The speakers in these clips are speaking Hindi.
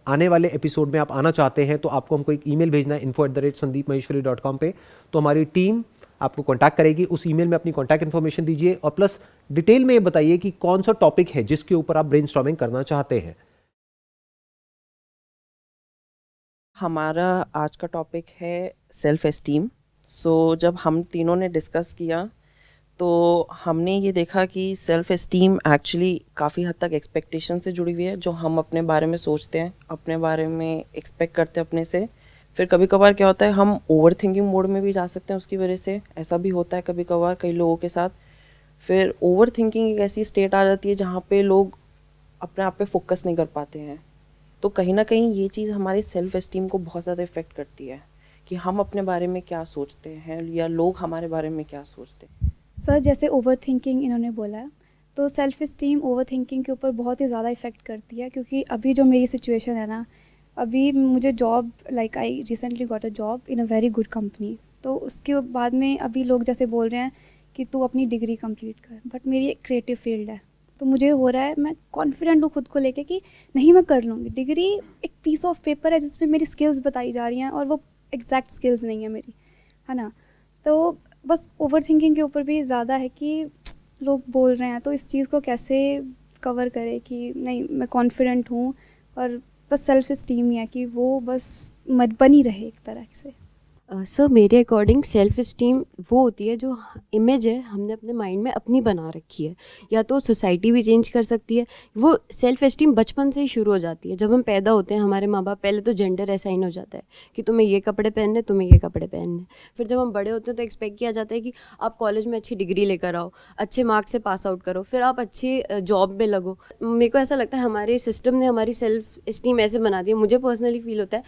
आने वाले एपिसोड में आप आना चाहते हैं तो आपको हमको एक ईमेल भेजना है info@sandeepmaheshwari.com पे, तो हमारी टीम आपको कांटेक्ट करेगी। उस ईमेल में अपनी कांटेक्ट इन्फॉर्मेशन दीजिए और प्लस डिटेल में ये बताइए कि कौन सा टॉपिक है जिसके ऊपर आप ब्रेनस्टॉर्मिंग करना चाहते हैं। हमारा आज का टॉपिक है सेल्फ एस्टीम। जब हम तीनों ने डिस्कस किया तो हमने ये देखा कि सेल्फ एस्टीम एक्चुअली काफ़ी हद तक एक्सपेक्टेशन से जुड़ी हुई है। जो हम अपने बारे में सोचते हैं, अपने बारे में एक्सपेक्ट करते हैं अपने से, फिर कभी कभार क्या होता है हम ओवर थिंकिंग मोड में भी जा सकते हैं उसकी वजह से। ऐसा भी होता है कभी कभार कई लोगों के साथ। फिर ओवर थिंकिंग एक ऐसी स्टेट आ जाती है जहाँ पे लोग अपने आप पे फोकस नहीं कर पाते हैं। तो कहीं ना कहीं ये चीज़ हमारी सेल्फ एस्टीम को बहुत ज़्यादा इफ़ेक्ट करती है कि हम अपने बारे में क्या सोचते हैं या लोग हमारे बारे में क्या सोचते हैं। सर जैसे ओवर थिंकिंग इन्होंने बोला है, तो सेल्फ इस्टीम ओवर थिंकिंग के ऊपर बहुत ही ज़्यादा इफ़ेक्ट करती है। क्योंकि अभी जो मेरी सिचुएशन है ना, अभी मुझे job, like I recently got a job in a very good company. तो उसके बाद में अभी लोग जैसे बोल रहे हैं कि तू अपनी डिग्री कंप्लीट कर, बट मेरी एक क्रिएटिव फील्ड है। तो मुझे हो रहा है, मैं कॉन्फिडेंट हूँ खुद को लेके कि नहीं मैं कर लूँगी। डिग्री एक पीस ऑफ पेपर है जिसमें मेरी स्किल्स बताई जा रही हैं और वो एग्जैक्ट स्किल्स नहीं है मेरी, है ना। तो बस ओवर थिंकिंग के ऊपर भी ज़्यादा है कि लोग बोल रहे हैं, तो इस चीज़ को कैसे कवर करें कि नहीं मैं कॉन्फिडेंट हूँ और बस सेल्फ इस्टीम ही है कि वो बस बनी रहे एक तरह से। सर मेरे अकॉर्डिंग सेल्फ इस्टीम वो होती है जो इमेज है हमने अपने माइंड में अपनी बना रखी है, या तो सोसाइटी भी चेंज कर सकती है। वो सेल्फ इस्टीम बचपन से ही शुरू हो जाती है। जब हम पैदा होते हैं हमारे माँ बाप पहले तो जेंडर असाइन हो जाता है कि तुम्हें ये कपड़े पहनने, तुम्हें ये कपड़े पहनने। फिर जब हम बड़े होते हैं तो एक्सपेक्ट किया जाता है कि आप कॉलेज में अच्छी डिग्री लेकर आओ, अच्छे मार्क्स से पास आउट करो, फिर आप अच्छे जॉब में लगो। मेरे को ऐसा लगता है हमारे सिस्टम ने हमारी सेल्फ इस्टीम ऐसे बना दी है। मुझे पर्सनली फील होता है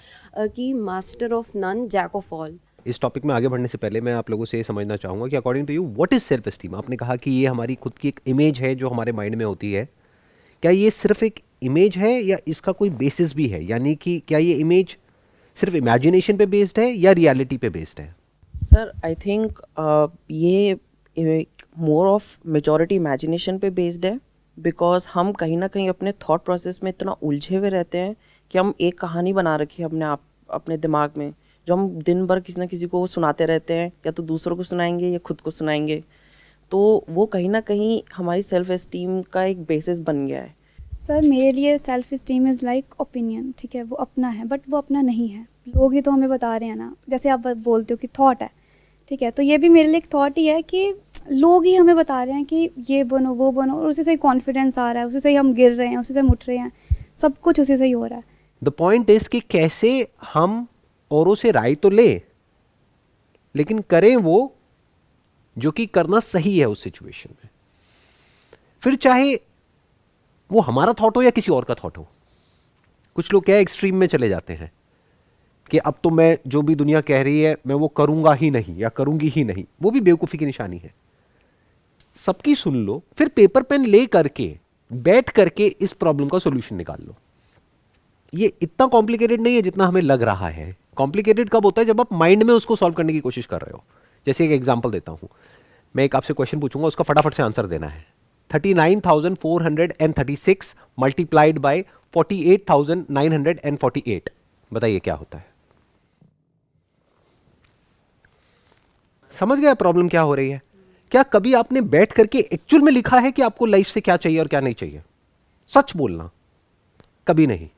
कि master of none jack of all. इस टॉपिक में आगे बढ़ने से पहले मैं आप लोगों से ये समझना चाहूँगा कि according to you what is self esteem. आपने कहा कि ये हमारी खुद की एक इमेज है जो हमारे माइंड में होती है। क्या ये सिर्फ एक इमेज है या इसका कोई बेसिस भी है? यानी कि क्या ये इमेज सिर्फ इमेजिनेशन पे बेस्ड है या रियलिटी पे बेस्ड है? सर आई थिंक ये मोर ऑफ मेजॉरिटी इमेजिनेशन पे बेस्ड है। बिकॉज हम कहीं ना कहीं अपने थॉट प्रोसेस में इतना उलझे हुए रहते हैं कि हम एक कहानी बना रखी है अपने आप अपने दिमाग में, जो हम दिन भर किसी ना किसी को सुनाते रहते हैं, या तो दूसरों को सुनाएंगे या खुद को सुनाएंगे। तो वो कहीं ना कहीं हमारी सेल्फ एस्टीम का एक बेसिस बन गया है। सर मेरे लिए self esteem is like opinion, ठीक है, वो अपना है बट वो अपना नहीं है। लोग ही तो हमें बता रहे हैं ना, जैसे आप बोलते हो कि थॉट है, ठीक है, तो ये भी मेरे लिए एक थॉट ही है कि लोग ही हमें बता रहे हैं कि ये बनो वो बनो, और उसी से ही कॉन्फिडेंस आ रहा है, उसी से ही हम गिर रहे हैं, उसी से हम उठ रहे हैं, सब कुछ उसी से ही हो रहा है। द पॉइंट इज कि कैसे हम औरों से राय तो लें लेकिन करें वो जो कि करना सही है उस सिचुएशन में। फिर चाहे वो हमारा थॉट हो या किसी और का थॉट हो। कुछ लोग क्या एक्सट्रीम में चले जाते हैं कि अब तो मैं जो भी दुनिया कह रही है मैं वो करूंगा ही नहीं या करूंगी ही नहीं। वो भी बेवकूफी की निशानी है। सबकी सुन लो, फिर पेपर पेन ले करके बैठ करके इस प्रॉब्लम का सॉल्यूशन निकाल लो। ये इतना कॉम्प्लिकेटेड नहीं है जितना हमें लग रहा है। कॉम्प्लिकेटेड कब होता है? जब आप माइंड में उसको सॉल्व करने की कोशिश कर रहे हो। जैसे एक एग्जांपल देता हूं, मैं एक आपसे क्वेश्चन पूछूंगा, उसका फटाफट से आंसर देना है। 39,436 मल्टीप्लाइड बाय 48,948, बताइए क्या होता है? समझ गया प्रॉब्लम क्या हो रही है? क्या कभी आपने बैठ करके एक्चुअल में लिखा है कि आपको लाइफ से क्या चाहिए और क्या नहीं चाहिए? सच बोलना। कभी नहीं।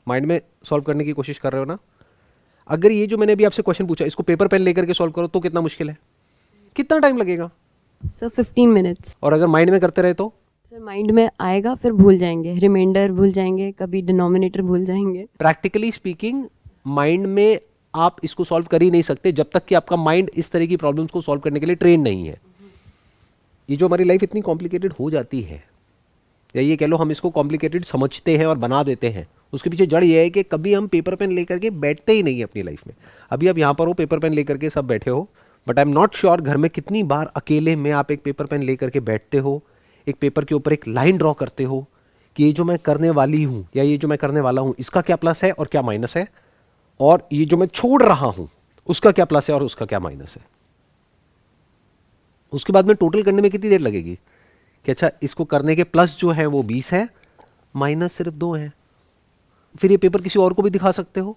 माइंड में सॉल्व करने की कोशिश कर रहे हो ना। अगर ये जो मैंने अभी आपसे क्वेश्चन पूछा इसको पेपर पेन लेकर के सॉल्व करो तो कितना मुश्किल है? कितना टाइम लगेगा? Sir 15 minutes. और अगर माइंड में करते रहे तो? सर माइंड में आएगा फिर भूल जाएंगे, रिमाइंडर भूल जाएंगे, कभी डिनोमिनेटर भूल जाएंगे। प्रैक्टिकली स्पीकिंग माइंड में आप इसको सॉल्व कर ही नहीं सकते जब तक कि आपका माइंड इस तरह की प्रॉब्लम्स को सॉल्व करने के लिए ट्रेन नहीं है। ये जो हमारी लाइफ इतनी कॉम्प्लिकेटेड हो जाती है, या ये कह लो हम इसको कॉम्प्लिकेटेड समझते हैं और बना देते हैं, उसके पीछे जड़ ये है कि कभी हम पेपर पेन लेकर के बैठते ही नहीं है अपनी लाइफ में। अभी आप यहाँ पर हो, पेपर पेन लेकर के सब बैठे हो, but I am not sure घर में कितनी बार अकेले में आप एक पेपर पेन लेकर के बैठते हो, एक पेपर के ऊपर एक लाइन ड्रॉ करते हो कि ये जो मैं करने वाली हूं या ये जो मैं करने वाला हूं इसका क्या प्लस है और क्या माइनस है, और ये जो मैं छोड़ रहा हूं उसका क्या प्लस है और उसका क्या माइनस है। उसके बाद में टोटल करने में कितनी देर लगेगी कि अच्छा इसको करने के प्लस जो है वो 20 है, माइनस सिर्फ 2 है। फिर ये पेपर किसी और को भी दिखा सकते हो,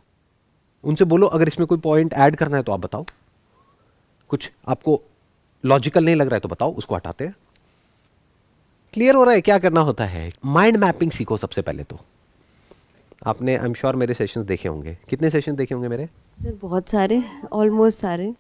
उनसे बोलो अगर इसमें कोई पॉइंट ऐड करना है तो आप बताओ, कुछ आपको लॉजिकल नहीं लग रहा है तो बताओ, उसको हटाते हैं। क्लियर हो रहा है क्या करना होता है? माइंड मैपिंग सीखो सबसे पहले तो। आपने आई एम श्योर मेरे सेशंस देखे होंगे, कितने सेशन देखे होंगे मेरे? सर बहुत सारे, ऑलमोस्ट सारे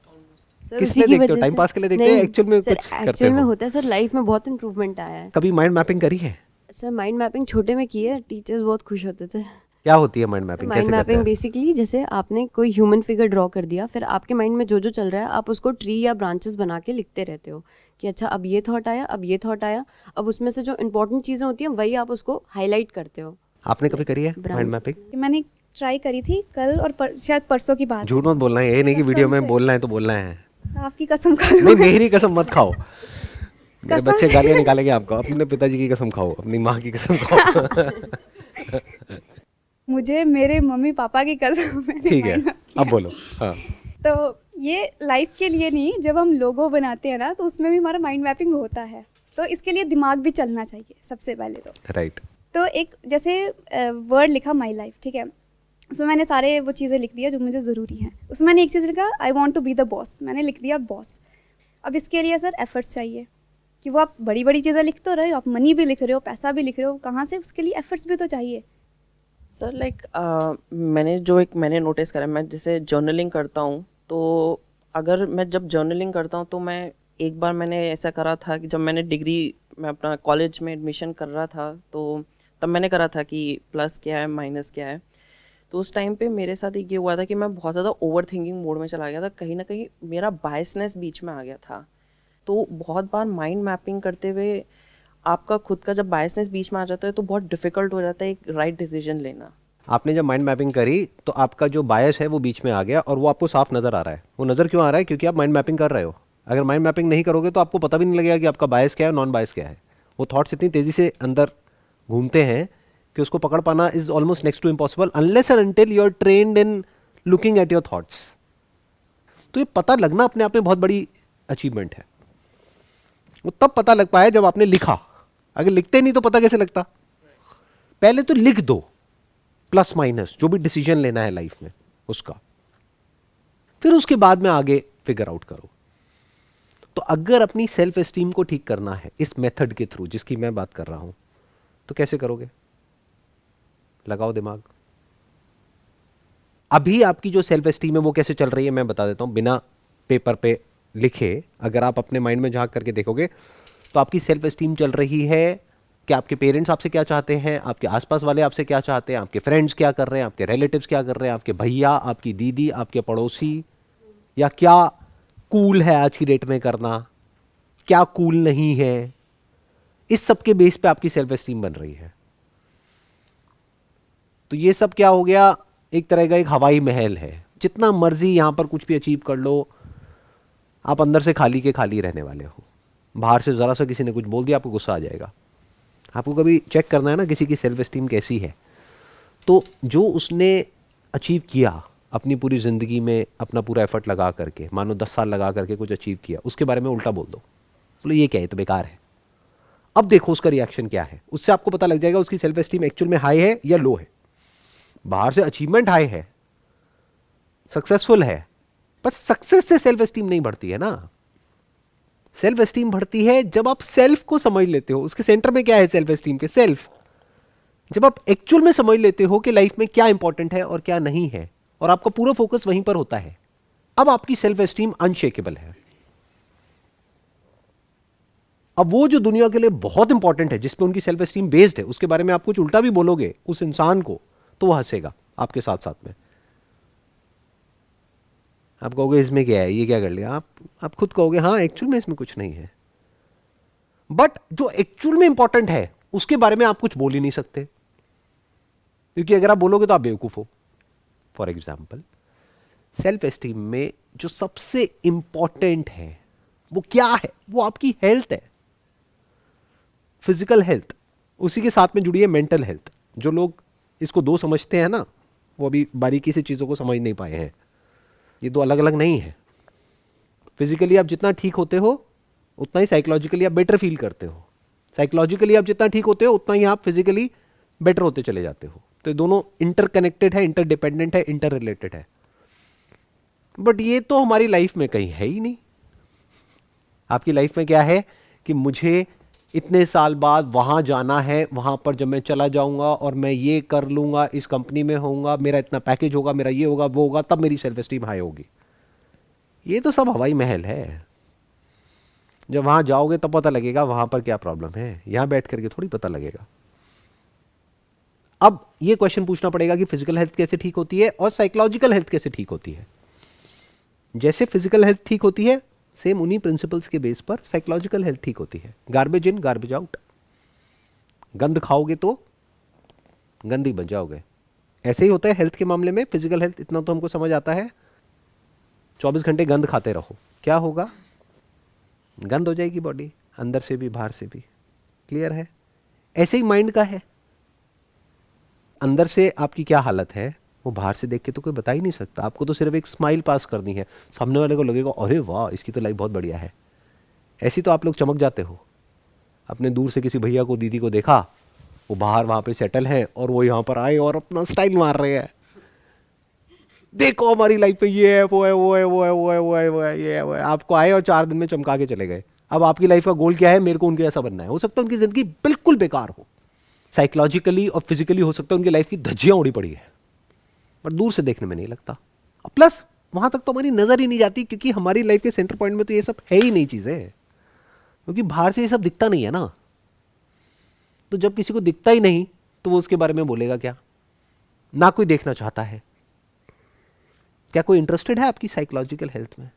सर। किसने उसी की देखते हो? वजह टाइम से पास के लिए देखते हो, नहीं, एक्चुअल में सर कुछ करते एक्चुअल में हो? होता है सर, लाइफ में बहुत इंप्रूवमेंट आया है कभी माइंड मैपिंग करी है? सर। माइंड मैपिंग छोटे में की है, टीचर्स बहुत खुश होते थे। क्या होती है माइंड मैपिंग, माइंड कैसे करते मैपिंग हैं? बेसिकली जैसे आपने कोई ह्यूमन फिगर ड्रॉ कर दिया, फिर आपके माइंड में जो जो चल रहा है आप उसको ट्री या ब्रांचेस बना के लिखते रहते हो कि अच्छा अब ये थॉट आया, अब ये थॉट आया, अब उसमें से जो इंपॉर्टेंट चीज़ें होती हैं वही आप उसको हाईलाइट करते हो। आपने कभी करी है माइंड branches। मैपिंग? मैंने ट्राई करी थी कल और शायद परसों की बात झूठ मत बोलना है, ये नहीं कि कसम वीडियो में से। बोलना है तो बोलना है। है। आपकी कसम करो। नहीं मेरी कसम मत खाओ, मेरे कसम बच्चे से। गालियां निकालेंगे आपको। अपने पिताजी की कसम खाओ, अपनी माँ की कसम खाओ। मुझे मेरे मम्मी पापा की कसम मैंने ठीक है, mind map अब किया। बोलो। हाँ, तो ये लाइफ के लिए नहीं, जब हम लोगो बनाते हैं ना तो उसमें भी हमारा माइंड मैपिंग होता है, तो इसके लिए दिमाग भी चलना चाहिए सबसे पहले तो। राइट। तो एक जैसे वर्ड लिखा माई लाइफ, ठीक है, उसमें मैंने सारे वो चीज़ें लिख दिया जो मुझे ज़रूरी हैं। उसमें मैंने एक चीज़ लिखा, I want to be the boss, मैंने लिख दिया बॉस। अब इसके लिए सर एफर्ट्स चाहिए कि वो आप बड़ी बड़ी चीज़ें लिख तो रहे हो, आप मनी भी लिख रहे हो, पैसा भी लिख रहे हो, कहाँ से, उसके लिए एफर्ट्स भी तो चाहिए। सर लाइक मैंने नोटिस करा, मैं जैसे जर्नलिंग करता हूँ, तो अगर मैं जब जर्नलिंग करता हूँ तो मैं एक बार मैंने ऐसा करा था कि जब मैंने डिग्री में अपना कॉलेज में एडमिशन कर रहा था, तो तब मैंने करा था कि प्लस क्या है माइनस क्या है। तो उस टाइम पे मेरे साथ ये हुआ था कि मैं बहुत ज़्यादा ओवर थिंकिंग मोड में चला गया था, कहीं ना कहीं मेरा बायसनेस बीच में आ गया था। तो बहुत बार माइंड मैपिंग करते हुए आपका खुद का जब बायसनेस बीच में आ जाता है तो बहुत डिफिकल्ट हो जाता है एक राइट डिसीजन लेना। आपने जब माइंड मैपिंग करी तो आपका जो बायस है वो बीच में आ गया और वो आपको साफ नजर आ रहा है। वो नजर क्यों आ रहा है? क्योंकि आप माइंड मैपिंग कर रहे हो। अगर माइंड मैपिंग नहीं करोगे तो आपको पता भी नहीं लगेगा कि आपका बायस क्या है, नॉन बायस क्या है। वो थॉट्स इतनी तेजी से अंदर घूमते हैं कि उसको पकड़ पाना is almost next to impossible unless and until you are trained in looking at your thoughts. तो ये पता लगना अपने आप में बहुत बड़ी अचीवमेंट है। वो तब पता लग पाया जब आपने लिखा। अगर लिखते नहीं तो पता कैसे लगता? पहले तो लिख दो प्लस माइनस जो भी डिसीजन लेना है लाइफ में उसका, फिर उसके बाद में आगे फिगर आउट करो। तो अगर अपनी सेल्फ एस्टीम को ठीक करना है इस मेथड के थ्रू जिसकी मैं बात कर रहा हूं, तो कैसे करोगे? लगाओ दिमाग। अभी आपकी जो सेल्फ एस्टीम है वो कैसे चल रही है मैं बता देता हूं, बिना पेपर पे लिखे। अगर आप अपने माइंड में झांक करके देखोगे तो आपकी सेल्फ एस्टीम चल रही है कि आपके पेरेंट्स आपसे क्या चाहते हैं, आपके आसपास वाले आपसे क्या चाहते हैं, आपके फ्रेंड्स क्या कर रहे हैं, आपके रिलेटिव्स क्या कर रहे हैं, आपके भैया, आपकी दीदी, आपके पड़ोसी, या क्या कूल है आज की डेट में करना, क्या कूल नहीं है। इस सब के बेस पे आपकी सेल्फ एस्टीम बन रही है। तो ये सब क्या हो गया? एक तरह का एक हवाई महल है। जितना मर्जी यहां पर कुछ भी अचीव कर लो, आप अंदर से खाली के खाली रहने वाले हो। बाहर से जरा सा किसी ने कुछ बोल दिया आपको गुस्सा आ जाएगा। आपको कभी चेक करना है ना किसी की सेल्फ एस्टीम कैसी है, तो जो उसने अचीव किया अपनी पूरी ज़िंदगी में, अपना पूरा एफर्ट लगा करके, मानो 10 साल लगा करके कुछ अचीव किया, उसके बारे में उल्टा बोल दो, बोलो ये क्या है, तो बेकार है। अब देखो उसका रिएक्शन क्या है। उससे आपको पता लग जाएगा उसकी सेल्फ एस्टीम एक्चुअल में हाई है या लो है। बाहर से अचीवमेंट हाई है, सक्सेसफुल है, पर सक्सेस से सेल्फ एस्टीम नहीं बढ़ती है ना। सेल्फ एस्टीम बढ़ती है जब आप सेल्फ को समझ लेते हो। उसके सेंटर में क्या है सेल्फ एस्टीम के? सेल्फ। जब आप एक्चुअल में समझ लेते हो कि लाइफ में क्या इंपॉर्टेंट है और क्या नहीं है, और आपका पूरा फोकस वहीं पर होता है, अब आपकी सेल्फ एस्टीम अनशेकेबल है। अब वो जो दुनिया के लिए बहुत इंपॉर्टेंट है, जिसपे उनकी सेल्फ एस्टीम बेस्ड है, उसके बारे में आप कुछ उल्टा भी बोलोगे उस इंसान को, तो वो हंसेगा आपके साथ साथ में। आप कहोगे इसमें क्या है, ये क्या कर लिया। आप खुद कहोगे हाँ एक्चुअल में इसमें कुछ नहीं है। बट जो एक्चुअल में इंपॉर्टेंट है उसके बारे में आप कुछ बोल ही नहीं सकते, क्योंकि अगर आप बोलोगे तो आप बेवकूफ हो। फॉर एग्जाम्पल, सेल्फ एस्टीम में जो सबसे इंपॉर्टेंट है वो क्या है? वो आपकी हेल्थ है, फिजिकल हेल्थ। उसी के साथ में जुड़ी है मेंटल हेल्थ। जो लोग इसको दो समझते हैं ना, वो अभी बारीकी से चीजों को समझ नहीं पाए हैं। ये दो अलग अलग नहीं है। फिजिकली आप जितना ठीक होते हो उतना ही साइकोलॉजिकली आप बेटर फील करते हो। साइकोलॉजिकली आप जितना ठीक होते हो उतना ही आप फिजिकली बेटर होते चले जाते हो। तो ये दोनों इंटरकनेक्टेड है, इंटरडिपेंडेंट है, इंटर रिलेटेड है। बट ये तो हमारी लाइफ में कहीं है ही नहीं। आपकी लाइफ में क्या है कि मुझे इतने साल बाद वहां जाना है, वहां पर जब मैं चला जाऊंगा और मैं ये कर लूंगा, इस कंपनी में होऊंगा, मेरा इतना पैकेज होगा, मेरा ये होगा, वो होगा, तब मेरी सेल्फ एस्टीम हाई होगी। ये तो सब हवाई महल है। जब वहां जाओगे तब पता लगेगा वहां पर क्या प्रॉब्लम है, यहां बैठ करके थोड़ी पता लगेगा। अब ये क्वेश्चन पूछना पड़ेगा कि फिजिकल हेल्थ कैसे ठीक होती है और साइकोलॉजिकल हेल्थ कैसे ठीक होती है। जैसे फिजिकल हेल्थ ठीक होती है, सेम उन्हीं प्रिंसिपल्स के बेस पर साइकोलॉजिकल हेल्थ ठीक होती है। Garbage in garbage out. गंद खाओगे तो गंदी बन जाओगे। ऐसे ही होता है हेल्थ के मामले में। फिजिकल हेल्थ इतना तो हमको समझ आता है, 24 घंटे गंद खाते रहो, क्या होगा? गंद हो जाएगी बॉडी, अंदर से भी बाहर से भी। क्लियर है? ऐसे ही माइंड का है। अंदर से आपकी क्या हालत है वो बाहर से देख के तो कोई बता ही नहीं सकता। आपको तो सिर्फ एक स्माइल पास करनी है, सामने वाले को लगेगा अरे वाह इसकी तो लाइफ बहुत बढ़िया है। ऐसी तो आप लोग चमक जाते हो। अपने दूर से किसी भैया को, दीदी को देखा, वो बाहर वहां पे सेटल है और वो यहाँ पर आए और अपना स्टाइल मार रहे हैं, देखो हमारी लाइफ में ये है, वो है, वो है, वो है, वो है, वो है, वो है, ये है, वो है। आपको आए और 4 दिन में चमका के चले गए। अब आपकी लाइफ का गोल क्या है? मेरे को उनके ऐसा बनना है। हो सकता है उनकी जिंदगी बिल्कुल बेकार हो, साइकोलॉजिकली और फिजिकली हो सकता है उनकी लाइफ की धज्जियां उड़ी पड़ी है, पर दूर से देखने में नहीं लगता। प्लस वहां तक तो हमारी नजर ही नहीं जाती, क्योंकि हमारी लाइफ के सेंटर पॉइंट में तो ये सब है ही नहीं चीजें, क्योंकि बाहर से ये सब दिखता नहीं है ना। तो जब किसी को दिखता ही नहीं तो वो उसके बारे में बोलेगा क्या? ना कोई देखना चाहता है। क्या कोई इंटरेस्टेड है आपकी साइकोलॉजिकल हेल्थ में?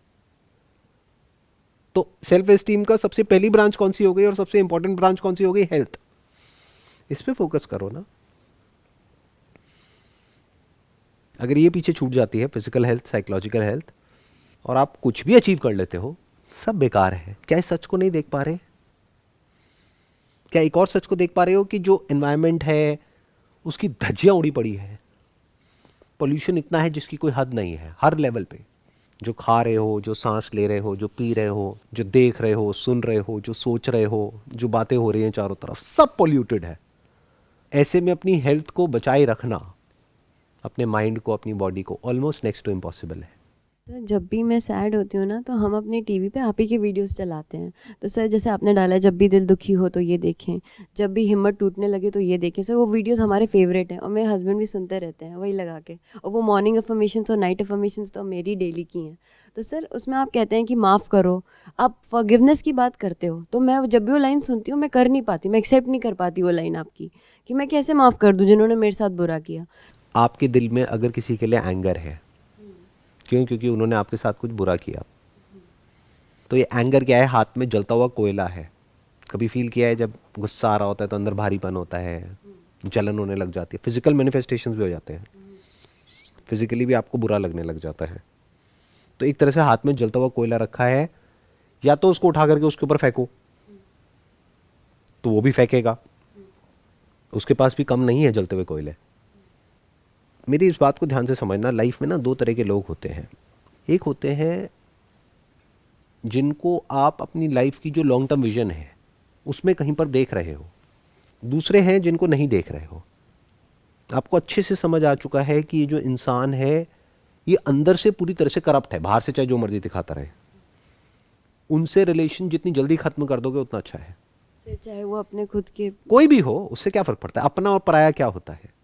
तो सेल्फ एस्टीम का सबसे पहली ब्रांच कौन सी हो गई और सबसे इंपॉर्टेंट ब्रांच कौन सी हो गई? हेल्थ। इस पे फोकस करो ना। अगर ये पीछे छूट जाती है, फिजिकल हेल्थ, साइकोलॉजिकल हेल्थ, और आप कुछ भी अचीव कर लेते हो, सब बेकार है। क्या इस सच को नहीं देख पा रहे? क्या एक और सच को देख पा रहे हो कि जो एनवायरनमेंट है उसकी धज्जियां उड़ी पड़ी है? पोल्यूशन इतना है जिसकी कोई हद नहीं है, हर लेवल पे। जो खा रहे हो, जो सांस ले रहे हो, जो पी रहे हो, जो देख रहे हो, सुन रहे हो, जो सोच रहे हो, जो बातें हो रही हैं चारों तरफ, सब पोल्यूटेड है। ऐसे में अपनी हेल्थ को बचाए रखना, अपने माइंड को, अपनी बॉडी को, ऑलमोस्ट नेक्स्ट टू इम्पॉसिबल है। तो जब भी मैं सैड होती हूँ ना, तो हम अपनी टीवी पे आप ही के वीडियोस चलाते हैं। तो सर जैसे आपने डाला है, जब भी दिल दुखी हो तो ये देखें, जब भी हिम्मत टूटने लगे तो ये देखें। सर वो वीडियोस हमारे फेवरेट हैं और मेरे हस्बैंड भी सुनते रहते हैं वही लगा के। और वो मॉर्निंग अफर्मेशंस और नाइट अफर्मेशंस तो मेरी डेली की हैं। तो सर उसमें आप कहते हैं कि माफ़ करो, आप फॉरगिवनेस की बात करते हो। तो मैं जब भी वो लाइन सुनती हूँ मैं कर नहीं पाती, मैं एक्सेप्ट नहीं कर पाती वो लाइन आपकी, कि मैं कैसे माफ़ कर दूँ जिन्होंने मेरे साथ बुरा किया। आपके दिल में अगर किसी के लिए एंगर है, क्यों? क्योंकि उन्होंने आपके साथ कुछ बुरा किया। तो ये एंगर क्या है? हाथ में जलता हुआ कोयला है। कभी फील किया है जब गुस्सा आ रहा होता है तो अंदर भारीपन होता है, जलन होने लग जाती है, फिजिकल मैनिफेस्टेशंस भी हो जाते हैं, फिजिकली भी आपको बुरा लगने लग जाता है। तो एक तरह से हाथ में जलता हुआ कोयला रखा है, या तो उसको उठा करके उसके ऊपर फेंको, तो वो भी फेंकेगा, उसके पास भी कम नहीं है जलते हुए कोयले। मेरी इस बात को ध्यान से समझना, लाइफ में ना 2 तरह के लोग होते हैं। एक होते हैं जिनको आप अपनी लाइफ की जो लॉन्ग टर्म विजन है उसमें कहीं पर देख रहे हो, दूसरे हैं जिनको नहीं देख रहे हो। आपको अच्छे से समझ आ चुका है कि ये जो इंसान है ये अंदर से पूरी तरह से करप्ट है, बाहर से चाहे जो मर्जी दिखाता रहे। उनसे रिलेशन जितनी जल्दी खत्म कर दोगे उतना अच्छा है। फिर चाहे वो अपने खुद के कोई भी हो, उससे क्या फर्क पड़ता है? अपना और पराया क्या होता है?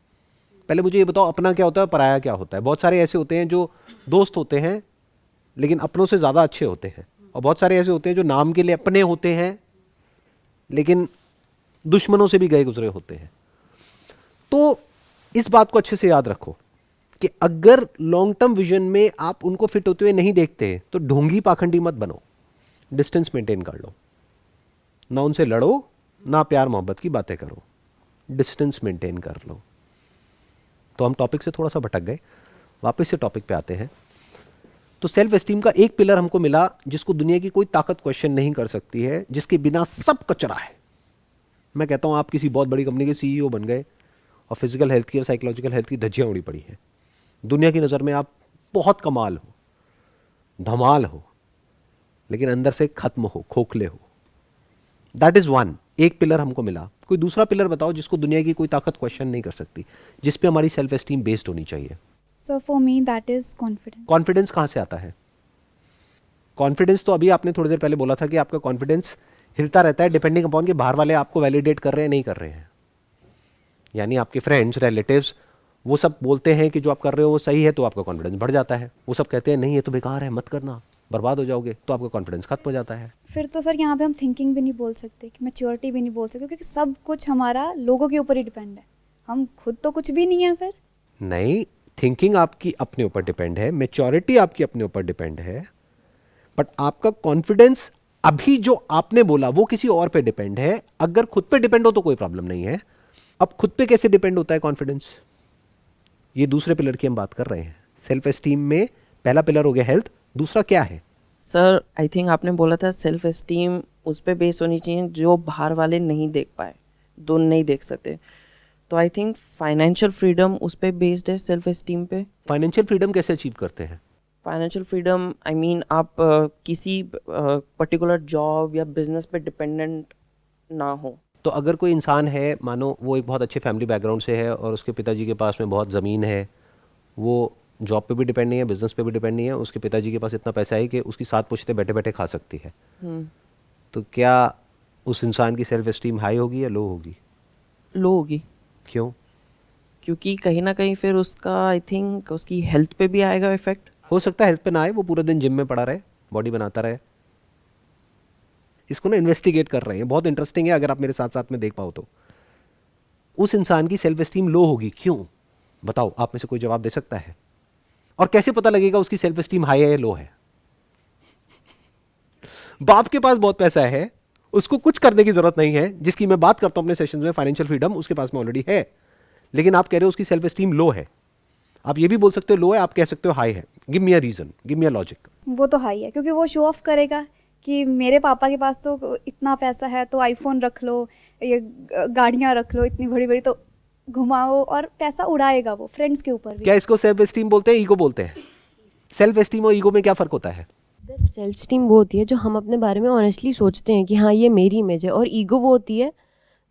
पहले मुझे ये बताओ, अपना क्या होता है, पराया क्या होता है? बहुत सारे ऐसे होते हैं जो दोस्त होते हैं लेकिन अपनों से ज्यादा अच्छे होते हैं, और बहुत सारे ऐसे होते हैं जो नाम के लिए अपने होते हैं लेकिन दुश्मनों से भी गए गुजरे होते हैं। तो इस बात को अच्छे से याद रखो कि अगर लॉन्ग टर्म विजन में आप उनको फिट होते हुए नहीं देखते तो ढोंगी पाखंडी मत बनो, डिस्टेंस मेंटेन कर लो। ना उनसे लड़ो, ना प्यार मोहब्बत की बातें करो, डिस्टेंस मेंटेन कर लो। तो हम टॉपिक से थोड़ा सा भटक गए, वापस से टॉपिक पे आते हैं। तो सेल्फ एस्टीम का एक पिलर हमको मिला जिसको दुनिया की कोई ताकत क्वेश्चन नहीं कर सकती है, जिसके बिना सब कचरा है। मैं कहता हूं आप किसी बहुत बड़ी कंपनी के सीईओ बन गए और फिजिकल हेल्थ की और साइकोलॉजिकल हेल्थ की धज्जियां उड़ी पड़ी हैं, दुनिया की नज़र में आप बहुत कमाल हो, धमाल हो, लेकिन अंदर से खत्म हो, खोखले हो। दैट इज वन, एक पिलर हमको मिला। कोई दूसरा पिलर बताओ जिसको दुनिया की कोई ताकत क्वेश्चन नहीं कर सकती, जिस पे हमारी सेल्फ एस्टीम बेस्ड होनी चाहिए। So for me that is confidence. Confidence कहाँ से आता है? कॉन्फिडेंस तो अभी आपने थोड़ी देर पहले बोला था कि आपका कॉन्फिडेंस हिलता रहता है डिपेंडिंग अपॉन कि बाहर वाले आपको वैलिडेट कर रहे हैं नहीं कर रहे हैं। यानी आपके फ्रेंड्स, रिलेटिव्स, वो सब बोलते हैं कि जो आप कर रहे हो वो सही है तो आपका कॉन्फिडेंस बढ़ जाता है। वो सब कहते हैं नहीं ये तो बेकार है, मत करना, बर्बाद हो जाओगे, तो आपका कॉन्फिडेंस खत्म हो जाता है। फिर तो सर यहाँ पे हम थिंकिंग भी नहीं बोल सकते, कि मैच्योरिटी भी नहीं बोल सकते, क्योंकि सब कुछ हमारा लोगों के ऊपर ही डिपेंड है, हम खुद तो कुछ भी नहीं है। फिर नहीं, थिंकिंग आपकी अपने ऊपर डिपेंड है, मैच्योरिटी आपकी अपने ऊपर डिपेंड है, बट आपका कॉन्फिडेंस अभी जो आपने बोला वो किसी और पे डिपेंड है। अगर खुद पे डिपेंड हो तो कोई प्रॉब्लम नहीं है। अब खुद पे कैसे डिपेंड होता है कॉन्फिडेंस? ये दूसरे पिलर की हम बात कर रहे हैं। सेल्फ एस्टीम में पहला पिलर हो गया हेल्थ, दूसरा क्या है? सर आई थिंक आपने बोला था सेल्फ एस्टीम उस पर बेस होनी चाहिए जो बाहर वाले नहीं देख पाए, दो नहीं देख सकते। तो आई थिंक फाइनेंशियल फ्रीडम उस पर बेस्ड है सेल्फ एस्टीम पे। फाइनेंशियल फ्रीडम कैसे अचीव करते हैं? फाइनेंशियल फ्रीडम आई मीन आप किसी पर्टिकुलर जॉब या बिजनेस पे डिपेंडेंट ना हो। तो अगर कोई इंसान है, मानो वो एक बहुत अच्छे फैमिली बैकग्राउंड से है और उसके पिताजी के पास में बहुत ज़मीन है, वो जॉब पे भी डिपेंड नहीं है, बिजनेस पे भी डिपेंड नहीं है, उसके पिताजी के पास इतना पैसा है कि उसकी 7 पुश्ते बैठे बैठे खा सकती है, तो क्या उस इंसान की सेल्फ एस्टीम हाई होगी या लो होगी? लो होगी। क्यों? क्योंकि कहीं ना कहीं फिर उसका आई थिंक उसकी हेल्थ पे भी आएगा इफेक्ट। हो सकता है हेल्थ पे ना आए, वो पूरे दिन जिम में पड़ा रहे, बॉडी बनाता रहे। इसको ना इन्वेस्टिगेट कर रहे हैं, बहुत इंटरेस्टिंग है, अगर आप मेरे साथ साथ में देख पाओ तो। उस इंसान की सेल्फ एस्टीम लो होगी, क्यों? बताओ, आप में से कोई जवाब दे सकता है? और कैसे पता लगेगा उसकी सेल्फ एस्टीम हाई है या लो है? बाप के पास बहुत पैसा है, उसको कुछ करने की जरूरत नहीं है, जिसकी मैं बात करता हूं अपने सेशन में, फाइनेंशियल फ्रीडम उसके पास में ऑलरेडी है, लेकिन आप कह रहे हो उसकी सेल्फ एस्टीम लो है। आप ये भी बोल सकते हो लो है, आप कह सकते हो हाई है। Give me a reason, give me a logic. वो तो हाई है, क्योंकि वो शो ऑफ करेगा कि मेरे पापा के पास तो इतना पैसा है, तो आईफोन रख लो, ये गाड़ियाँ रख लो इतनी बड़ी बड़ी, तो घुमाओ, और पैसा उड़ाएगा वो फ्रेंड्स के ऊपर भी। क्या इसको सेल्फ एस्टीम बोलते हैं, ईगो बोलते हैं? सेल्फ एस्टीम और ईगो में क्या फर्क होता है? सर सेल्फ स्टीम वो होती है जो हम अपने बारे में ऑनेस्टली सोचते हैं कि हाँ ये मेरी इमेज है, और ईगो वो होती है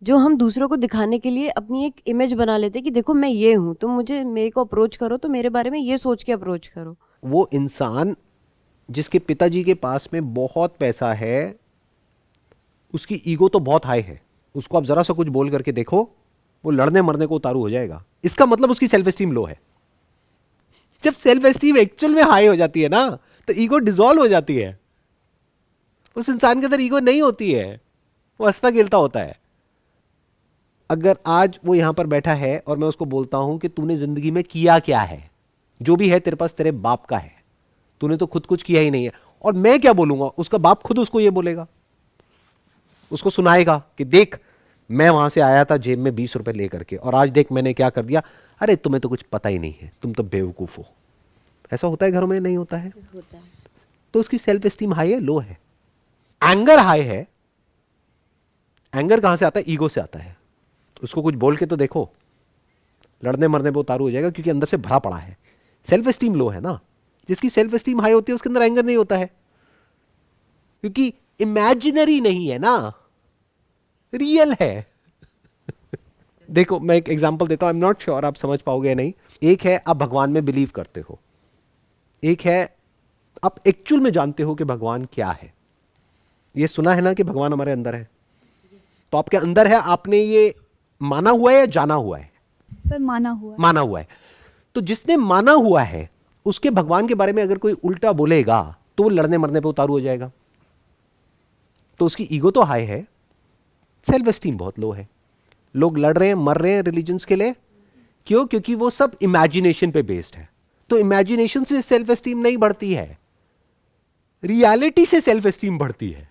जो हम दूसरों को दिखाने के लिए अपनी एक इमेज बना लेते हैं कि देखो मैं ये हूँ, तुम मेरे को अप्रोच करो तो मेरे बारे में ये सोच के अप्रोच करो। वो इंसान जिसके पिताजी के पास में बहुत पैसा है, उसकी ईगो तो बहुत हाई है, उसको आप जरा सा कुछ बोल करके देखो, वो लड़ने मरने को उतारू हो जाएगा। इसका मतलब उसकी सेल्फ एस्टीम लो है। जब सेल्फ एस्टीम एक्चुअल में हाई हो जाती है ना, तो ईगो डिसॉल्व हो जाती है। उस इंसान के अंदर ईगो नहीं होती है, वो हंसता खेलता होता है। अगर आज वो यहां पर बैठा है और मैं उसको बोलता हूं कि तूने जिंदगी में किया क्या है, जो भी है तेरे पास तेरे बाप का है, तूने तो खुद कुछ किया ही नहीं है, और मैं क्या बोलूंगा, उसका बाप खुद उसको ये बोलेगा, उसको सुनाएगा कि देख मैं वहां से आया था जेब में 20 रुपए लेकर के, और आज देख मैंने क्या कर दिया, अरे तुम्हें तो कुछ पता ही नहीं है, तुम तो बेवकूफ हो। ऐसा होता है घरों में, नहीं होता है? होता है। तो उसकी सेल्फ एस्टीम हाई है, लो है? एंगर हाई है। एंगर कहां से आता है? ईगो से आता है। उसको कुछ बोल के तो देखो, लड़ने मरने पे उतारू हो जाएगा, क्योंकि अंदर से भरा पड़ा है। सेल्फ एस्टीम लो है ना। जिसकी सेल्फ एस्टीम हाई होती है उसके अंदर एंगर नहीं होता है, क्योंकि इमेजिनरी नहीं है ना, रियल है। देखो मैं एक एग्जांपल देता हूं, आई एम नॉट श्योर आप समझ पाओगे या नहीं। एक है आप भगवान में बिलीव करते हो, एक है आप एक्चुअल में जानते हो कि भगवान क्या है। ये सुना है ना कि भगवान हमारे अंदर है, तो आपके अंदर है, आपने ये माना हुआ है या जाना हुआ है? सर माना हुआ है। माना हुआ है। तो जिसने माना हुआ है उसके भगवान के बारे में अगर कोई उल्टा बोलेगा तो वो लड़ने मरने पे उतारू हो जाएगा। तो उसकी ईगो तो हाई है, सेल्फ एस्टीम बहुत लो है। लोग लड़ रहे हैं, मर रहे हैं रिलीजन्स के लिए, क्यों? क्योंकि वो सब इमेजिनेशन पे बेस्ड है। तो इमेजिनेशन से सेल्फ एस्टीम नहीं बढ़ती है, रियलिटी से सेल्फ एस्टीम बढ़ती है।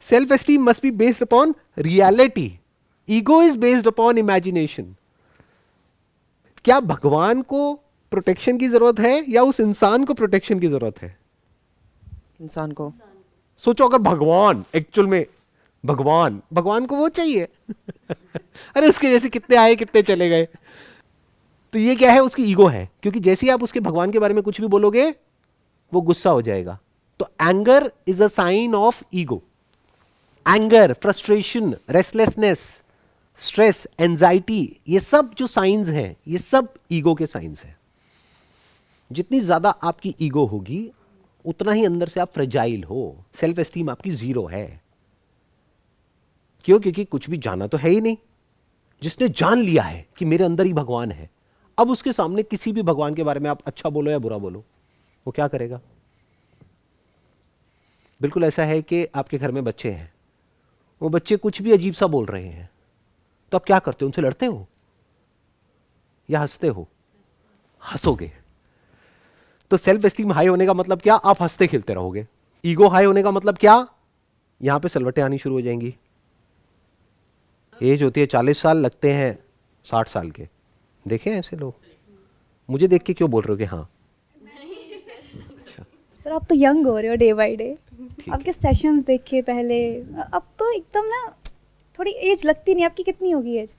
Self esteem must be based upon reality, ego is based upon imagination. क्या भगवान को प्रोटेक्शन की जरूरत है या उस इंसान को प्रोटेक्शन की जरूरत है? इंसान को। सोचो अगर भगवान एक्चुअल में भगवान को वो चाहिए अरे उसके जैसे कितने आए कितने चले गए। तो ये क्या है? उसकी ईगो है, क्योंकि जैसे ही आप उसके भगवान के बारे में कुछ भी बोलोगे वो गुस्सा हो जाएगा। तो anger is a sign of ego. Anger, frustration, restlessness, stress, anxiety, ये सब जो साइंस हैं, ये सब ईगो के साइंस हैं। जितनी ज्यादा आपकी ईगो होगी उतना ही अंदर से आप फ्रेजाइल हो, सेल्फ एस्टीम आपकी जीरो है। क्यों? क्योंकि कुछ भी जाना तो है ही नहीं। जिसने जान लिया है कि मेरे अंदर ही भगवान है, अब उसके सामने किसी भी भगवान के बारे में आप अच्छा बोलो या बुरा बोलो, वो क्या करेगा? बिल्कुल ऐसा है कि आपके घर में बच्चे हैं, वो बच्चे कुछ भी अजीब सा बोल रहे हैं, तो आप क्या करते हो? उनसे लड़ते हो या हंसते हो? हंसोगे। तो सेल्फ एस्टीम हाई होने का मतलब क्या? आप हंसते खेलते रहोगे। ईगो हाई होने का मतलब क्या? यहां पे सलवटें आनी शुरू हो जाएंगी। एज होती है 40 साल, लगते हैं 60 साल के। देखे ऐसे लोग? मुझे देख के क्यों बोल रहे हो कि हाँ? सर आप तो यंग हो रहे हो डे बाय डे। ठीक आपके सेशंस देखे पहले, अब तो एकदम ना थोड़ी एज लगती नहीं। आपकी कितनी होगी एज?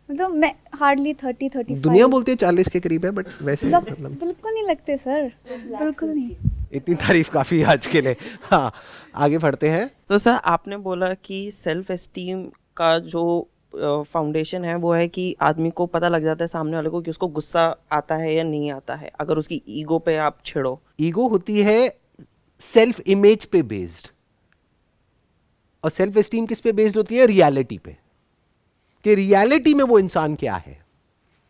मतलब मैं हार्डली 30-35। दुनिया बोलती है 40 के करीब है, बट वैसे मतलब बिल्कुल नहीं लगते सर, बिल्कुल नहीं। इतनी तारीफ काफी है आज के लिए। हाँ, आगे बढ़ते हैं। तो सर आपने बोला कि सेल्फ एस्टीम का जो फाउंडेशन है वो है कि आदमी को पता लग जाता है सामने वाले को कि उसको गुस्सा आता है या नहीं आता है, अगर उसकी ईगो पे आप छिड़ो। ईगो होती है सेल्फ इमेज पे बेस्ड, और सेल्फ एस्टीम किस पे बेस्ड होती है? रियलिटी पे, कि रियलिटी में वो इंसान क्या है।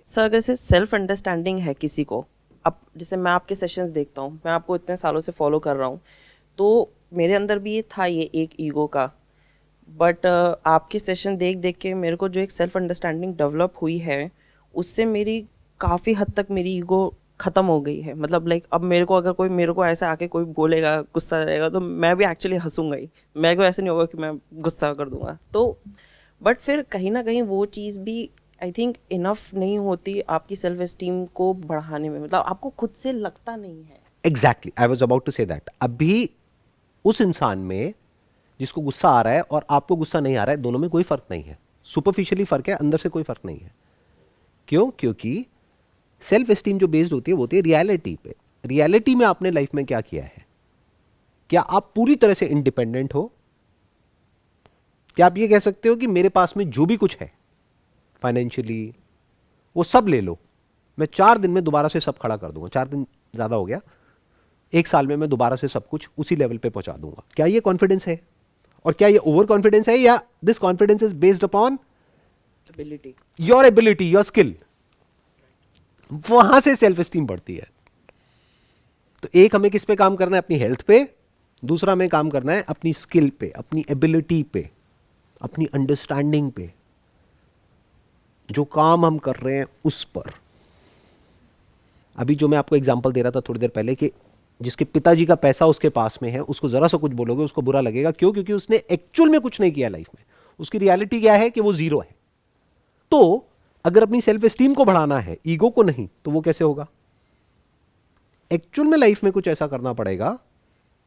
सर अगर से सेल्फ अंडरस्टैंडिंग है किसी को, अब जैसे मैं आपके सेशंस देखता हूँ, मैं आपको इतने सालों से फॉलो कर रहा हूँ, तो मेरे अंदर भी ये था, ये एक ईगो का। बट आपके सेशन देख देख के मेरे को जो एक सेल्फ अंडरस्टैंडिंग डेवलप हुई है, उससे मेरी काफ़ी हद तक मेरी ईगो ख़त्म हो गई है। मतलब लाइक अब मेरे को अगर कोई मेरे को ऐसा आके कोई बोलेगा, गुस्सा रहेगा, तो मैं भी एक्चुअली हंसूंगा ही। मेरे को ऐसे नहीं होगा कि मैं गुस्सा कर दूंगा। तो बट फिर कहीं ना कहीं वो चीज़ भी आई थिंक इनफ नहीं होती आपकी सेल्फ एस्टीम को बढ़ाने में। मतलब आपको खुद से लगता नहीं है। Exactly, I was about to say that. अभी उस इंसान में जिसको गुस्सा आ रहा है और आपको गुस्सा नहीं आ रहा है, दोनों में कोई फर्क नहीं है। सुपरफिशियली फर्क है, अंदर से कोई फर्क नहीं है। क्यों? क्योंकि सेल्फ एस्टीम जो बेस्ड होती है वो होती है रियलिटी पे। रियलिटी में आपने लाइफ में क्या किया है? क्या आप पूरी तरह से इंडिपेंडेंट हो? क्या आप ये कह सकते हो कि मेरे पास में जो भी कुछ है फाइनेंशियली, वो सब ले लो, मैं 4 दिन में दोबारा से सब खड़ा कर दूंगा। 4 दिन ज्यादा हो गया, 1 साल में मैं दोबारा से सब कुछ उसी लेवल पे पहुंचा दूंगा। क्या ये कॉन्फिडेंस है? और क्या ये ओवर कॉन्फिडेंस है, या this confidence is based upon ability, your ability, your skill? वहां से सेल्फ एस्टीम बढ़ती है। तो एक हमें किस पे काम करना है? अपनी हेल्थ पे। दूसरा हमें काम करना है अपनी स्किल पे, अपनी एबिलिटी पे, अपनी अंडरस्टैंडिंग पे, जो काम हम कर रहे हैं उस पर। अभी जो मैं आपको एग्जांपल दे रहा था थोड़ी देर पहले, कि जिसके पिताजी का पैसा उसके पास में है, उसको जरा सा कुछ बोलोगे उसको बुरा लगेगा। क्यों? क्योंकि उसने एक्चुअल में कुछ नहीं किया लाइफ में। उसकी रियलिटी क्या है? कि वो जीरो है। तो अगर अपनी सेल्फ एस्टीम को बढ़ाना है, ईगो को नहीं, तो वो कैसे होगा? एक्चुअल में लाइफ में कुछ ऐसा करना पड़ेगा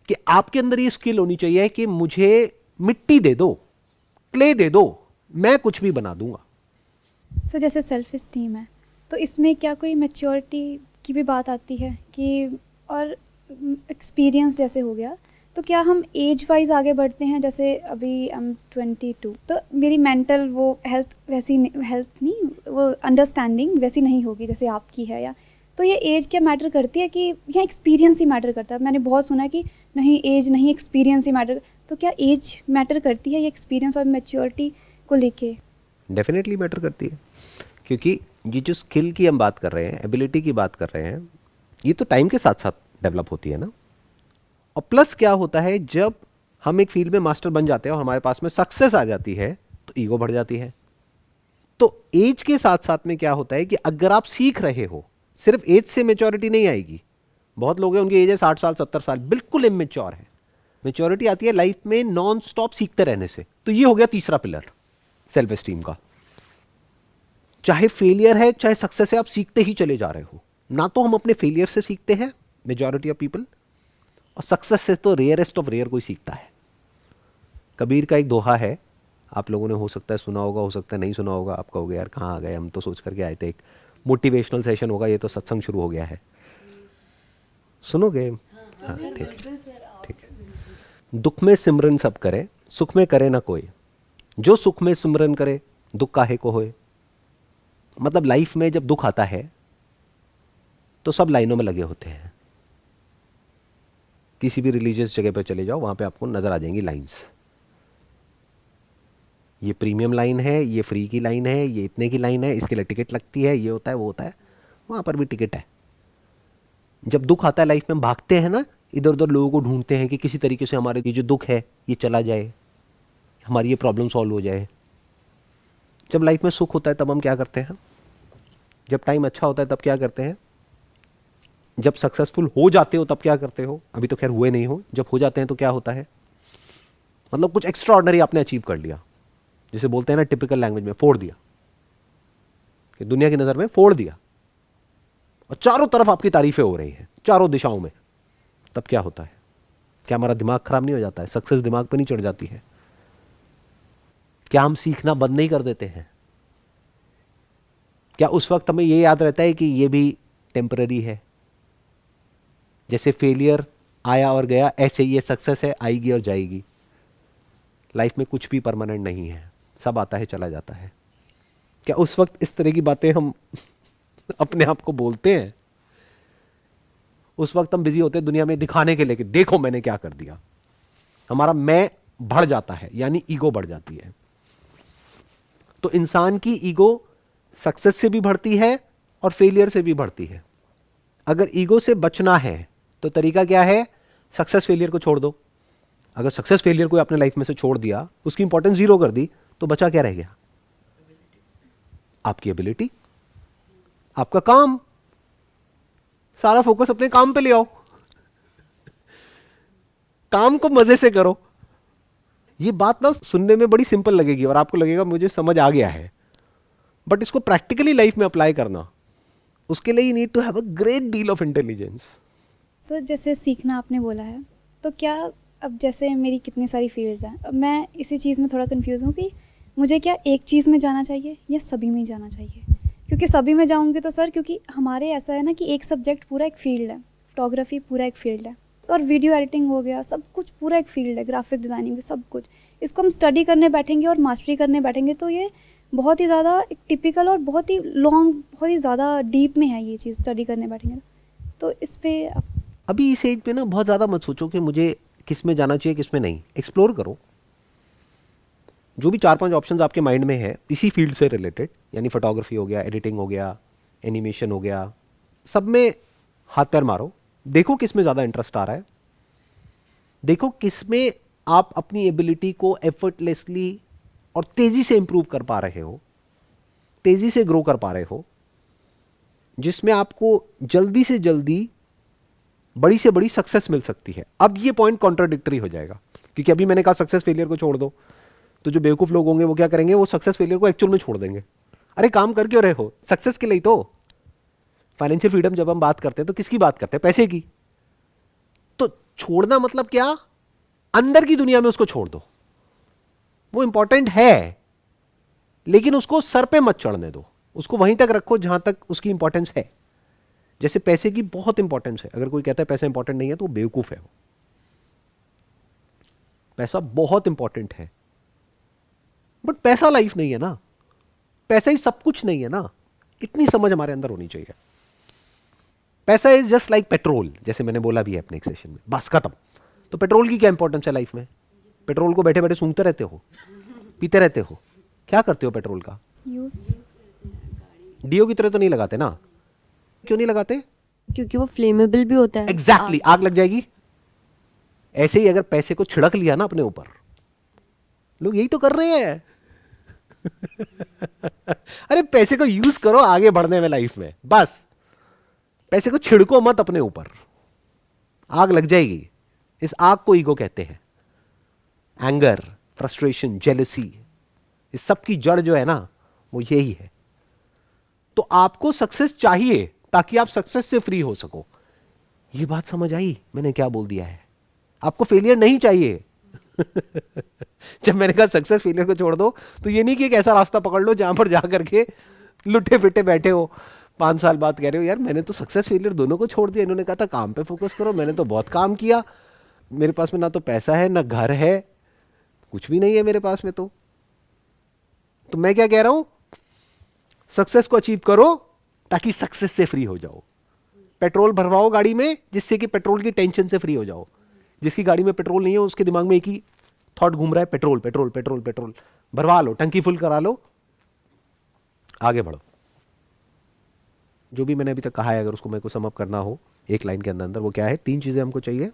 कि आपके अंदर ये स्किल होनी चाहिए कि मुझे मिट्टी दे दो, क्ले दे दो, मैं कुछ भी बना दूंगा। सर जैसे सेल्फ एस्टीम है, तो इसमें क्या कोई मैच्योरिटी की भी बात आती है कि, और एक्सपीरियंस जैसे हो गया, तो क्या हम एज वाइज आगे बढ़ते हैं? जैसे अभी आई एम 22, तो मेरी मेंटल वो हेल्थ वैसी हेल्थ नहीं, वो अंडरस्टैंडिंग वैसी नहीं होगी जैसे आपकी है। या तो ये एज क्या मैटर करती है, कि या एक्सपीरियंस ही मैटर करता है? मैंने बहुत सुना कि नहीं एज नहीं, एक्सपीरियंस ही मैटर। तो क्या एज मैटर करती है, या एक्सपीरियंस और मैच्योरिटी को लेके? डेफिनेटली मैटर करती है, क्योंकि ये जो स्किल की हम बात कर रहे हैं, एबिलिटी की बात कर रहे हैं, ये तो टाइम के साथ साथ डेवलप होती है ना। और प्लस क्या होता है, जब हम एक फील्ड में मास्टर बन जाते हैं और हमारे पास में सक्सेस आ जाती है, तो ईगो बढ़ जाती है। तो एज के साथ साथ में क्या होता है कि अगर आप सीख रहे हो, सिर्फ एज से मेच्योरिटी नहीं आएगी। बहुत लोग हैं उनकी एज है 60 साल 70 साल, बिल्कुल इमेच्योर है। मेच्योरिटी आती है लाइफ में नॉन स्टॉप सीखते रहने से। तो ये हो गया तीसरा पिलर सेल्फ एस्टीम का। चाहे फेलियर है चाहे सक्सेस है, आप सीखते ही चले जा रहे हो। ना तो हम अपने फेलियर से सीखते हैं मेजॉरिटी ऑफ पीपल, और सक्सेस से तो रेयरेस्ट ऑफ रेयर कोई सीखता है। कबीर का एक दोहा है, आप लोगों ने हो सकता है सुना होगा, हो सकता है नहीं सुना होगा। आप कहोगे यार कहाँ आ गए, हम तो सोच करके आए थे एक मोटिवेशनल सेशन होगा, ये तो सत्संग शुरू हो गया है। सुनोगे? हाँ ठीक है। दुख में सिमरन सब करें, सुख में करे ना कोई, जो सुख में सुमरन करे दुख काहे को होए। मतलब लाइफ में जब दुख आता है तो सब लाइनों में लगे होते हैं। किसी भी रिलीजियस जगह पर चले जाओ, वहां पे आपको नजर आ जाएंगी लाइंस। ये प्रीमियम लाइन है, ये फ्री की लाइन है, ये इतने की लाइन है, इसके लिए टिकट लगती है, ये होता है वो होता है, वहां पर भी टिकट है। जब दुख आता है लाइफ में, हम भागते हैं ना, इधर उधर लोगों को ढूंढते हैं कि किसी तरीके से हमारे ये जो दुख है ये चला जाए, हमारी ये प्रॉब्लम सॉल्व हो जाए। जब लाइफ में सुख होता है तब हम क्या करते हैं? जब टाइम अच्छा होता है तब क्या करते हैं? जब सक्सेसफुल हो जाते हो तब क्या करते हो? अभी तो खैर हुए नहीं हो, जब हो जाते हैं तो क्या होता है? मतलब कुछ एक्स्ट्रा ऑर्डिनरी आपने अचीव कर लिया, जिसे बोलते हैं ना टिपिकल लैंग्वेज में, फोड़ दिया, कि दुनिया की नजर में फोड़ दिया, और चारों तरफ आपकी तारीफें हो रही हैं, चारों दिशाओं में। तब क्या होता है? क्या हमारा दिमाग खराब नहीं हो जाता है? सक्सेस दिमाग पे नहीं चढ़ जाती है? क्या हम सीखना बंद नहीं कर देते हैं? क्या उस वक्त हमें यह याद रहता है कि यह भी टेम्पररी है? जैसे फेलियर आया और गया, ऐसे ही ये सक्सेस है, आएगी और जाएगी। लाइफ में कुछ भी परमानेंट नहीं है, सब आता है चला जाता है। क्या उस वक्त इस तरह की बातें हम अपने आप को बोलते हैं? उस वक्त हम बिजी होते हैं दुनिया में दिखाने के लिए कि देखो मैंने क्या कर दिया। हमारा मैं बढ़ जाता है, यानी ईगो बढ़ जाती है। तो इंसान की ईगो सक्सेस से भी बढ़ती है और फेलियर से भी बढ़ती है। अगर ईगो से बचना है तो तरीका क्या है? सक्सेस फेलियर को छोड़ दो। अगर सक्सेस फेलियर को अपने लाइफ में से छोड़ दिया, उसकी इंपॉर्टेंस जीरो कर दी, तो बचा क्या रह गया? आपकी एबिलिटी, आपका काम। सारा फोकस अपने काम पे ले आओ, काम को मजे से करो। ये बात ना सुनने में बड़ी सिंपल लगेगी और आपको लगेगा मुझे समझ आ गया है, बट इसको प्रैक्टिकली लाइफ में अप्लाई करना, उसके लिए you need to have a great deal of intelligence. Sir जैसे सीखना आपने बोला है, तो क्या अब जैसे मेरी कितनी सारी फील्ड्स हैं, अब मैं इसी चीज़ में थोड़ा कंफ्यूज हूँ कि मुझे क्या एक चीज़ में जाना चाहिए या सभी में जाना चाहिए? क्योंकि सभी में जाऊँगी तो सर, क्योंकि हमारे ऐसा है ना कि एक सब्जेक्ट पूरा एक फील्ड है, फोटोग्राफी पूरा एक फील्ड है, और वीडियो एडिटिंग हो गया, सब कुछ पूरा एक फील्ड है, ग्राफिक डिज़ाइनिंग भी सब कुछ। इसको हम स्टडी करने बैठेंगे और मास्टरी करने बैठेंगे तो ये बहुत ही ज़्यादा एक टिपिकल और बहुत ही लॉन्ग, बहुत ही ज़्यादा डीप में है ये चीज़, स्टडी करने बैठेंगे तो इस पर अभी इस एज पे ना बहुत ज़्यादा मत सोचो कि मुझे किस में जाना चाहिए किस में नहीं। एक्सप्लोर करो। जो भी 4-5 ऑप्शंस आपके माइंड में है इसी फील्ड से रिलेटेड, यानी फोटोग्राफी हो गया, एडिटिंग हो गया, एनिमेशन हो गया, सब में हाथ पैर मारो। देखो किस में ज़्यादा इंटरेस्ट आ रहा है, देखो किस में आप अपनी एबिलिटी को एफर्टलेसली और तेज़ी से इंप्रूव कर पा रहे हो, तेज़ी से ग्रो कर पा रहे हो, जिसमें आपको जल्दी से जल्दी बड़ी से बड़ी सक्सेस मिल सकती है। अब ये पॉइंट कॉन्ट्राडिक्टरी हो जाएगा, क्योंकि अभी मैंने कहा सक्सेस फेलियर को छोड़ दो, तो जो बेवकूफ़ लोग होंगे वो क्या करेंगे? वो सक्सेस फेलियर को एक्चुअल में छोड़ देंगे। अरे काम कर क्यों रहे हो? सक्सेस के लिए तो। फाइनेंशियल फ्रीडम जब हम बात करते हैं तो किसकी बात करते हैं? पैसे की। तो छोड़ना मतलब क्या? अंदर की दुनिया में उसको छोड़ दो, वो इंपॉर्टेंट है, लेकिन उसको सर पे मत चढ़ने दो, उसको वहीं तक रखो जहां तक उसकी इंपॉर्टेंस है। जैसे पैसे की बहुत इंपॉर्टेंस है, अगर कोई कहता है पैसा इंपॉर्टेंट नहीं है तो वो बेवकूफ है। पैसा बहुत इंपॉर्टेंट है, बट पैसा लाइफ नहीं है ना, पैसा ही सब कुछ नहीं है ना। इतनी समझ हमारे अंदर होनी चाहिए। पैसा इज जस्ट लाइक पेट्रोल, जैसे मैंने बोला भी है अपने एक सेशन में, बस खत्म। तो पेट्रोल की क्या इंपॉर्टेंस है लाइफ में? पेट्रोल को बैठे बैठे सूंघते रहते हो, पीते रहते हो, क्या करते हो पेट्रोल का? यूज़ डीओ की तरह तो नहीं लगाते ना। क्यों नहीं लगाते? क्योंकि वो फ्लेमेबल भी होता है। एग्जैक्टली, आग लग जाएगी। ऐसे ही अगर पैसे को छिड़क लिया ना अपने ऊपर, लोग यही तो कर रहे हैं। अरे पैसे को यूज करो आगे बढ़ने में लाइफ में, बस पैसे को छिड़को मत अपने ऊपर, आग लग जाएगी। इस आग को ईगो कहते हैं। एंगर, फ्रस्ट्रेशन, जेलसी, इस सब की जड़ जो है ना वो यही है। तो आपको सक्सेस चाहिए ताकि आप सक्सेस से फ्री हो सको। ये बात समझ आई मैंने क्या बोल दिया है? आपको फेलियर नहीं चाहिए। जब मैंने कहा सक्सेस फेलियर को छोड़ दो, तो ये नहीं कि एक ऐसा रास्ता पकड़ लो जहां पर जाकर के लुटे फिटे बैठे हो, 5 साल बाद कह रहे हो यार मैंने तो सक्सेस फेलियर दोनों को छोड़ दिया, इन्होंने कहा था काम पे फोकस करो, मैंने तो बहुत काम किया, मेरे पास में ना तो पैसा है ना घर है, कुछ भी नहीं है मेरे पास में। तो मैं क्या कह रहा हूं, सक्सेस को अचीव करो ताकि सक्सेस से फ्री हो जाओ। पेट्रोल भरवाओ गाड़ी में जिससे कि पेट्रोल की टेंशन से फ्री हो जाओ। जिसकी गाड़ी में पेट्रोल नहीं है उसके दिमाग में एक ही थॉट घूम रहा है, पेट्रोल पेट्रोल पेट्रोल पेट्रोल। भरवा लो, टंकी फुल करा लो, आगे बढ़ो। जो भी मैंने अभी तक कहा है, अगर उसको मेरे को सम अप करना हो एक लाइन के अंदर अंदर, वो क्या है? 3 चीजें हमको चाहिए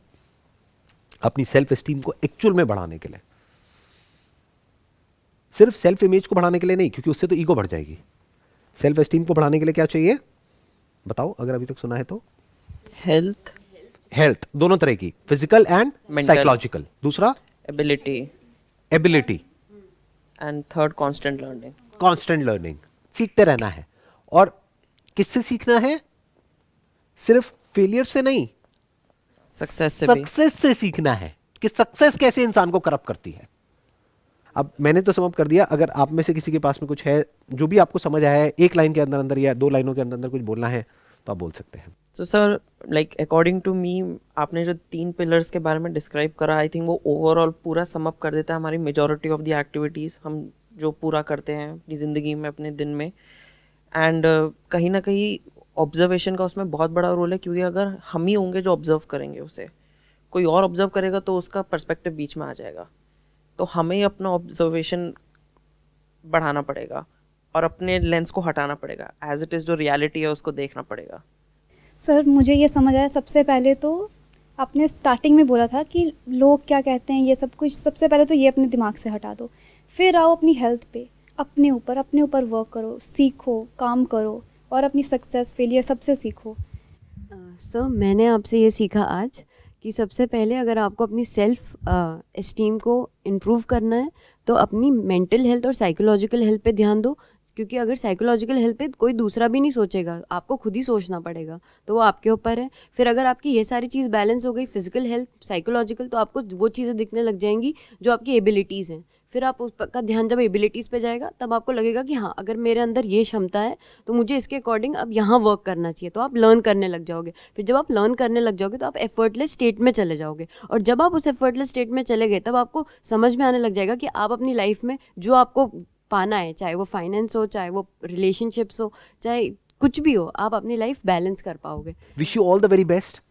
अपनी सेल्फ एस्टीम को एक्चुअल में बढ़ाने के लिए। सिर्फ सेल्फ इमेज को बढ़ाने के लिए नहीं, क्योंकि उससे तो ईगो बढ़ जाएगी। सेल्फ एस्टीम को बढ़ाने के लिए क्या चाहिए बताओ, अगर अभी तक सुना है तो? हेल्थ दोनों तरह की, फिजिकल एंड साइकोलॉजिकल। दूसरा ability, and third constant learning. सीखते रहना है। और किससे सीखना है? सिर्फ फेलियर से नहीं, सक्सेस से सीखना है कि सक्सेस कैसे इंसान को करप्ट करती है। अब मैंने तो समझ कर दिया। अगर आप में से किसी के पास में कुछ है जो भी आपको समझ आया है, एक लाइन के अंदर अंदर या 2 लाइनों के अंदर अंदर कुछ बोलना है तो आप बोल सकते हैं। तो sir, like according to me, आपने जो 3 पिलर्स के बारे में डिस्क्राइब करा, आई थिंक वो ओवरऑल पूरा सम अप कर देता है हमारी मेजॉरिटी ऑफ द एक्टिविटीज़ हम जो पूरा करते हैं अपनी ज़िंदगी में, अपने दिन में। एंड कहीं ना कहीं ऑब्जर्वेशन का उसमें बहुत बड़ा रोल है, क्योंकि अगर हम ही होंगे जो ऑब्जर्व करेंगे उसे, कोई और ऑब्जर्व करेगा तो उसका पर्सपेक्टिव बीच में आ जाएगा। तो हमें ही अपना ऑब्जर्वेशन बढ़ाना पड़ेगा और अपने लेंस को हटाना पड़ेगा। एज इट इज़ जो रियलिटी है उसको देखना पड़ेगा। सर मुझे ये समझ आया, सबसे पहले तो आपने स्टार्टिंग में बोला था कि लोग क्या कहते हैं ये सब कुछ, सबसे पहले तो ये अपने दिमाग से हटा दो। फिर आओ अपनी हेल्थ पे, अपने ऊपर वर्क करो, सीखो, काम करो और अपनी सक्सेस फेलियर सबसे सीखो। सर मैंने आपसे ये सीखा आज कि सबसे पहले अगर आपको अपनी सेल्फ एस्टीम को इम्प्रूव करना है तो अपनी मेंटल हेल्थ और साइकोलॉजिकल हेल्थ पे ध्यान दो। क्योंकि अगर साइकोलॉजिकल हेल्थ पे कोई दूसरा भी नहीं सोचेगा, आपको खुद ही सोचना पड़ेगा, तो वो आपके ऊपर है। फिर अगर आपकी ये सारी चीज़ बैलेंस हो गई, फिजिकल हेल्थ, साइकोलॉजिकल, तो आपको वो चीज़ें दिखने लग जाएंगी जो आपकी एबिलिटीज़ हैं। फिर आप उसका ध्यान जब एबिलिटीज़ पे जाएगा तब आपको लगेगा कि हाँ, अगर मेरे अंदर ये क्षमता है तो मुझे इसके अकॉर्डिंग अब यहाँ वर्क करना चाहिए। तो आप लर्न करने लग जाओगे। फिर जब आप लर्न करने लग जाओगे तो आप एफर्टलेस स्टेट में चले जाओगे। और जब आप उस एफर्टलेस स्टेट में चले गए तब आपको समझ में आने लग जाएगा कि आप अपनी लाइफ में जो आपको पाना है, चाहे वो फाइनेंस हो, चाहे वो रिलेशनशिप्स हो, चाहे कुछ भी हो, आप अपनी लाइफ बैलेंस कर पाओगे। Wish you all the very best.